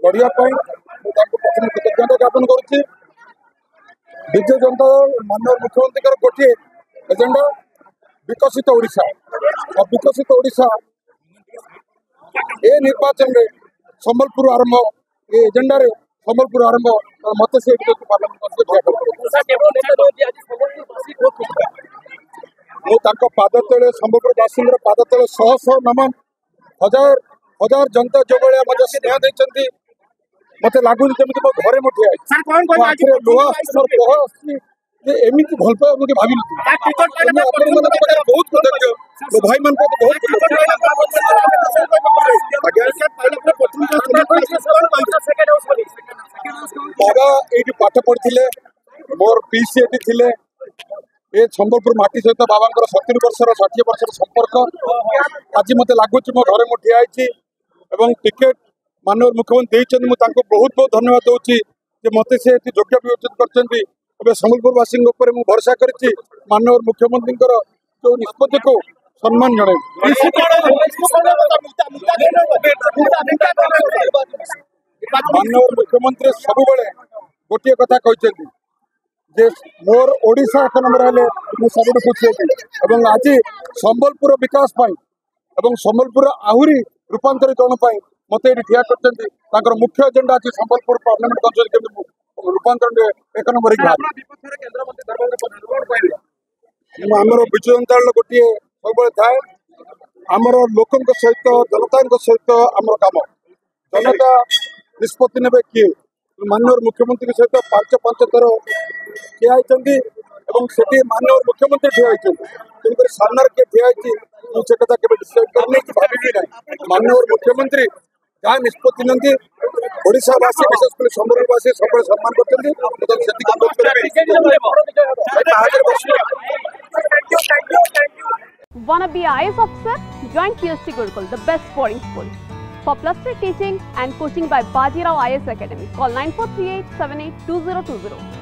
लड़िया प्रथम कृतज्ञता ज्ञापन करुच्ची। विजय जनता दल माननीय मुख्यमंत्री गोटे एजेंडा विकसित ओडिशा और विकसित ओडिशा ए निर्वाचन में संबलपुर आरंभ ये एजेंडा रे संबलपुर आरंभ मत से पाद तले संबलपुर बासिंद पाद तले शह शह नमन हजार हजार जनता जो भाया मत स्नेह देते मत लगुच जमी मो घरे मुठे एमती भल पाए मुझे भावी बहुत कृतज्ञ मो भाई मान बहुत बाबा ये पाठ पढ़ी मोर पीसी थे ये संबलपुर माटी सहित बाबा 70 वर्षर 60 वर्षर संपर्क आज मत लगुच मो घरे मुठे आई टिकेट माननीय मुख्यमंत्री देते मुझे बहुत बहुत धन्यवाद दूसरी मत से योग्य विवेचन कर संबलपुरवासी भरोसा कर माननीय मुख्यमंत्री जो निष्पत्ति को सम्मान जन माननीय मुख्यमंत्री सब गोटे कथा कहते जे मोर ओडिशा 1 नंबर हेले सब खुशी होती आज संबलपुर विकास संबलपुर आहरी रूपांतरित मत ये ठिया कर मुख्य एजेंडा अच्छी संबलपुर पार्लियामेंट कंट्रोल रूपांतरण 1 नंबर आमर विजय जनता दल गोटे सब थाए आमर लोकों सहित जनता सहित आम कम जनता निष्पत्ति ने किए माननीय मुख्यमंत्री सहित 5 थर ठिया से माननीय मुख्यमंत्री ठिया तेणुक सामने किए ठिया मुझे कथा के डिसाइड करनी भावी ना माननीय मुख्यमंत्री जहाँ निष्पत्ति नहीं ओडावासी विशेषकर संबलपुरवासी सब सम्मान करते Wanna be IAS officer? Join PSC Gurukul, the best boarding school. For plus 3 teaching and coaching by Bajirao IAS Academy, call 9438 782020.